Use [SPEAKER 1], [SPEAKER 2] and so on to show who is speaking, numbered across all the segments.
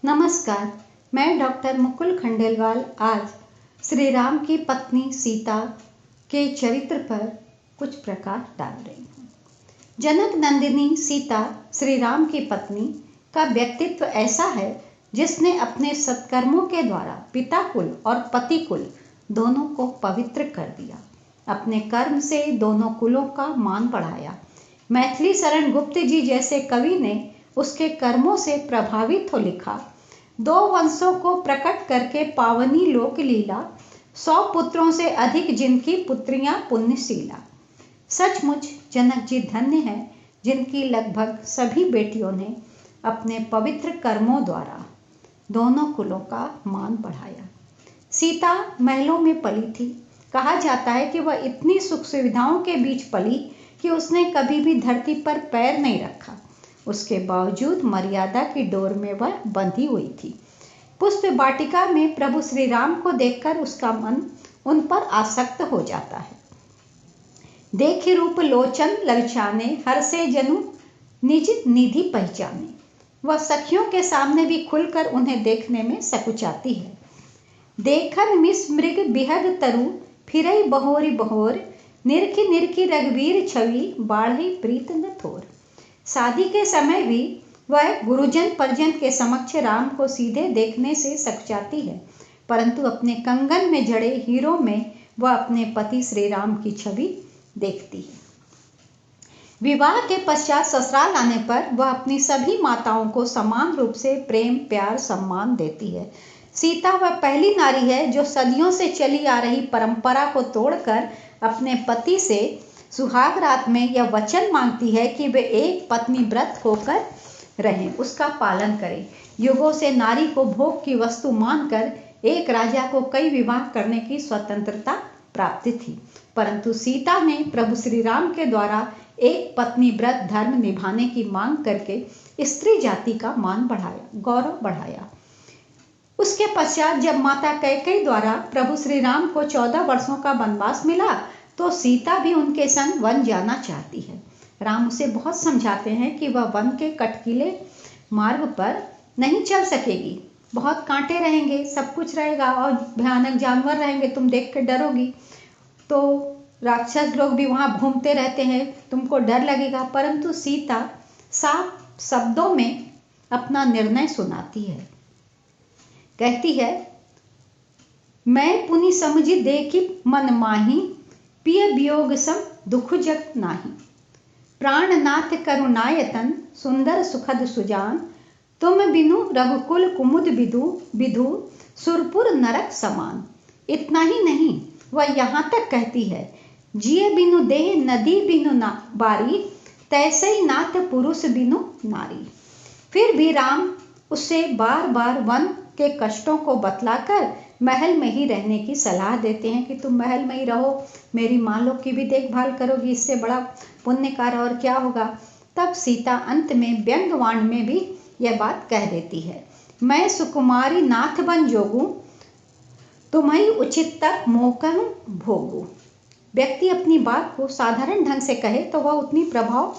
[SPEAKER 1] नमस्कार। मैं डॉक्टर मुकुल खंडेलवाल आज श्री राम की पत्नी सीता के चरित्र पर कुछ प्रकाश डाल रही हूँ। जनक नंदिनी सीता श्री राम की पत्नी का व्यक्तित्व ऐसा है जिसने अपने सत्कर्मों के द्वारा पिता कुल और पति कुल दोनों को पवित्र कर दिया। अपने कर्म से दोनों कुलों का मान बढ़ाया। मैथिली शरण गुप्त जी जैसे कवि ने उसके कर्मों से प्रभावित हो लिखा, 2 वंशों को प्रकट करके पावनी लोक लीला, 100 पुत्रों से अधिक जिनकी पुत्रियां पुण्यशीला। सचमुच जनक जी धन्य हैं जिनकी लगभग सभी बेटियों ने अपने पवित्र कर्मों द्वारा दोनों कुलों का मान बढ़ाया। सीता महलों में पली थी। कहा जाता है कि वह इतनी सुख सुविधाओं के बीच पली कि उसने कभी भी धरती पर पैर नहीं रखा। उसके बावजूद मर्यादा की डोर में वह बंधी हुई थी। पुष्प वाटिका में प्रभु श्री राम को देखकर उसका मन उन पर आसक्त हो जाता है। देखि रूप लोचन ललचाने, हर से जनु निज निधि पहचाने। वह सखियों के सामने भी खुलकर उन्हें देखने में सकुचाती है। देखन मिस मृग बिहग तरु, फिरई बहोरी बहोर, निरखी निरखी रघुवीर छवि, बाढ़ी प्रीत न थोर। शादी के समय भी वह गुरुजन परिजन के समक्ष राम को सीधे देखने से सकुचाती है, परंतु अपने कंगन में जड़े हीरों में वह अपने पति श्री राम की छवि देखती है। विवाह के पश्चात ससुराल आने पर वह अपनी सभी माताओं को समान रूप से प्रेम प्यार सम्मान देती है। सीता वह पहली नारी है जो सदियों से चली आ रही परंपरा को तोड़कर अपने पति से सुहाग रात में यह वचन मांगती है कि वे एक पत्नी व्रत होकर रहें, उसका पालन करें। युगों से नारी को भोग की वस्तु मानकर एक राजा को कई विवाह करने की स्वतंत्रता प्राप्त थी, परंतु सीता ने प्रभु श्री राम के द्वारा एक पत्नी व्रत धर्म निभाने की मांग करके स्त्री जाति का मान बढ़ाया, गौरव बढ़ाया। उसके पश्चात जब माता कैकेयी द्वारा प्रभु श्री राम को 14 वर्षों का वनवास मिला तो सीता भी उनके संग वन जाना चाहती है। राम उसे बहुत समझाते हैं कि वह वन के कटकीले मार्ग पर नहीं चल सकेगी, बहुत कांटे रहेंगे, सब कुछ रहेगा और भयानक जानवर रहेंगे, तुम देख कर डरोगी। तो राक्षस लोग भी वहाँ घूमते रहते हैं, तुमको डर लगेगा। परंतु सीता साफ शब्दों में अपना निर्णय सुनाती है। कहती है, मैं पुनि समझी देखी मन माही, पिय वियोग सम दुख जग नाही। प्राणनाथ करुणायतन, सुंदर सुखद सुजान, तुम बिनु रघुकुल कुमुद विदु विधु, सुरपुर नरक समान। इतना ही नहीं, वह यहाँ तक कहती है, जिए बिनु देह नदी बिनु बारी, तैसे ही नाथ पुरुष बिनु नारी। फिर भी राम उससे बार बार वन के कष्टों को बतलाकर महल में ही रहने की सलाह देते हैं कि तुम महल में ही रहो, मेरी माँ लोग की भी देखभाल करोगी, इससे बड़ा पुण्य कार्य और क्या होगा। तब सीता अंत में व्यंग्यवाण में भी यह बात कह देती है, मैं सुकुमारी नाथ बन जोगू, तुम्हें उचित तक मोकह भोगू। व्यक्ति अपनी बात को साधारण ढंग से कहे तो वह उतनी प्रभाव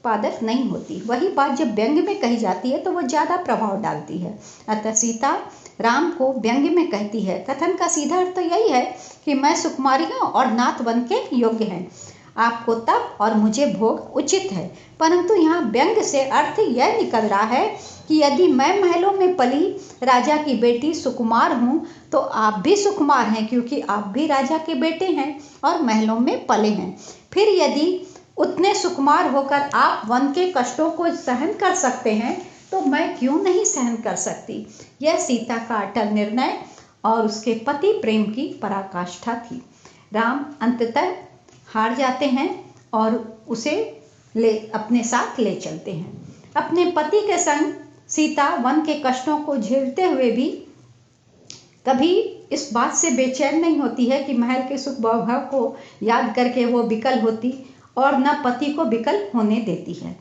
[SPEAKER 1] पादक नहीं होती, वही बात जब व्यंग्य में कही जाती है तो वह ज़्यादा प्रभाव डालती है। अतः सीता राम को व्यंग्य में कहती है। कथन का सीधा अर्थ तो यही है कि मैं सुकुमारी हूँ और नाथ बन के योग्य हैं, आपको तप और मुझे भोग उचित है। परंतु यहाँ व्यंग्य से अर्थ यह निकल रहा है कि यदि मैं महलों में पली राजा की बेटी सुकुमार हूँ तो आप भी सुकुमार हैं, क्योंकि आप भी राजा के बेटे हैं और महलों में पले हैं। फिर यदि उतने सुकुमार होकर आप वन के कष्टों को सहन कर सकते हैं तो मैं क्यों नहीं सहन कर सकती। यह सीता का अटल निर्णय और उसके पति प्रेम की पराकाष्ठा थी। राम अंततः हार जाते हैं और उसे अपने साथ ले चलते हैं। अपने पति के संग सीता वन के कष्टों को झेलते हुए भी कभी इस बात से बेचैन नहीं होती है कि महल के सुख वैभव को याद करके वो विकल होती और न पति को विकल होने देती है।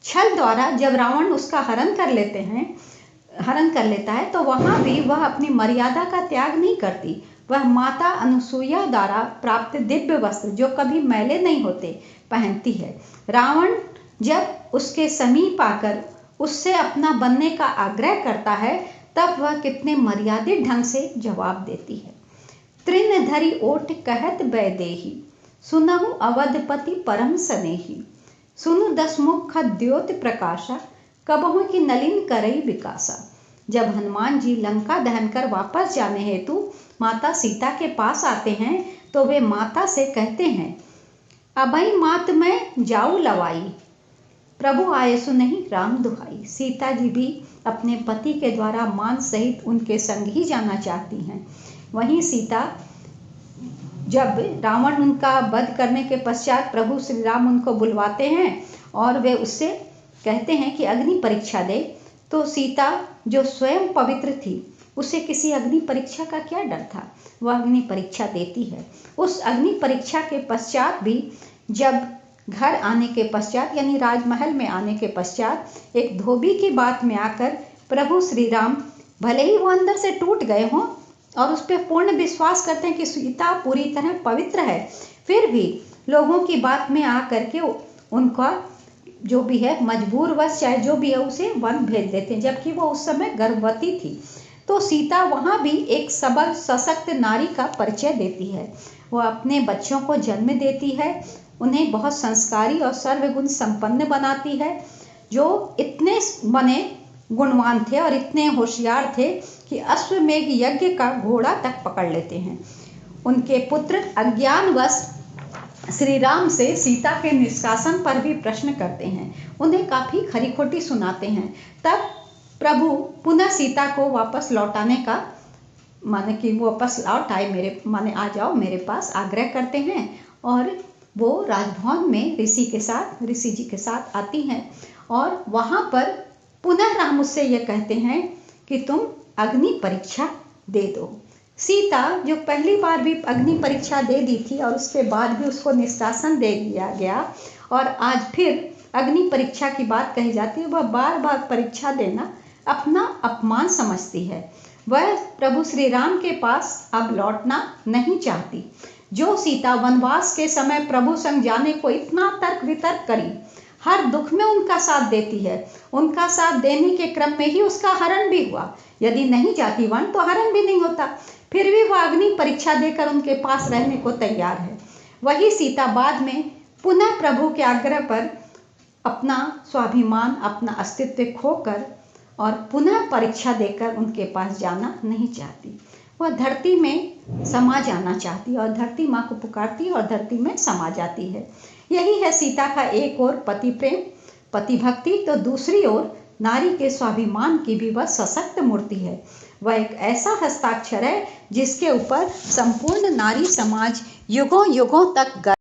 [SPEAKER 1] छल द्वारा जब रावण उसका हरण कर लेता है तो वहाँ भी वह अपनी मर्यादा का त्याग नहीं करती। वह माता अनुसुईया द्वारा प्राप्त दिव्य वस्त्र जो कभी मैले नहीं होते पहनती है। रावण जब उसके समीप आकर उससे अपना बनने का आग्रह करता है तब वह कितने मर्यादित ढंग से जवाब देती है। तृण धरि ओट कहत बैदेही, सुनहु अवधपति परम सनेही, सुनु दसमुख द्योत प्रकाशा, कबहु की नलिन करई विकासा। जब हनुमान जी लंका दहन कर वापस जाने हेतु माता सीता के पास आते हैं तो वे माता से कहते हैं, अभई मात मैं जाऊ लवाई, प्रभु आये सो नहीं राम दुहाई। सीता जी भी अपने पति के द्वारा मान सहित उनके संग ही जाना चाहती हैं। वहीं सीता, जब रावण उनका वध करने के पश्चात प्रभु श्री राम उनको बुलवाते हैं और वे उससे कहते हैं कि अग्नि परीक्षा दे, तो सीता जो स्वयं पवित्र थी उसे किसी अग्नि परीक्षा का क्या डर था, वह अग्नि परीक्षा देती है। उस अग्नि परीक्षा के पश्चात भी जब घर आने के पश्चात यानी राजमहल में आने के पश्चात एक धोबी की बात में आकर प्रभु श्री राम, भले ही वो अंदर से टूट गए हों और उस पर पूर्ण विश्वास करते हैं कि सीता पूरी तरह पवित्र है, फिर भी लोगों की बात में आकर के उनका जो भी है मजबूरवश चाहे जो भी है उसे वन भेज देते हैं, जबकि वो उस समय गर्भवती थी। तो सीता वहाँ भी एक सबल सशक्त नारी का परिचय देती है। वो अपने बच्चों को जन्म देती है, उन्हें बहुत संस्कारी और सर्वगुण संपन्न बनाती है, जो इतने बने गुणवान थे और इतने होशियार थे कि अश्वमेघ यज्ञ का घोड़ा तक पकड़ लेते हैं। उनके पुत्र अज्ञानवश श्री राम से सीता के निष्कासन पर भी प्रश्न करते हैं, उन्हें काफ़ी खरी खोटी सुनाते हैं। तब प्रभु पुनः सीता को वापस लौटाने का माने कि वो वापस लौट आए, मेरे माने आ जाओ मेरे पास, आग्रह करते हैं और वो राजभवन में ऋषि जी के साथ आती हैं और वहाँ पर पुनः राम उससे ये कहते हैं कि तुम अग्नि परीक्षा दे दो। सीता जो पहली बार भी अग्नि परीक्षा दे दी थी और उसके बाद भी उसको निष्कासन दे दिया गया और आज फिर अग्नि परीक्षा की बात कही जाती है, वह बार बार परीक्षा देना अपना अपमान समझती है। वह प्रभु श्री राम के पास अब लौटना नहीं चाहती। जो सीता वनवास के समय प्रभु संग जाने को इतना तर्क वितर्क करी, हर दुख में उनका साथ देती है, उनका साथ देने के क्रम में ही उसका हरण भी हुआ। यदि नहीं जाती वन तो हरण भी नहीं होता, फिर भी वह अग्नि परीक्षा देकर उनके पास रहने को तैयार है। वही सीता बाद में पुनः प्रभु के आग्रह पर अपना स्वाभिमान, अपना अस्तित्व खोकर और पुनः परीक्षा देकर उनके पास जाना नहीं चाहती। वह धरती में समा जाना चाहती और धरती माँ को पुकारती और धरती में समा जाती है। यही है सीता का एक ओर पति प्रेम, पति भक्ति, तो दूसरी ओर नारी के स्वाभिमान की भी वह सशक्त मूर्ति है। वह एक ऐसा हस्ताक्षर है जिसके ऊपर संपूर्ण नारी समाज युगों युगों तक गर्व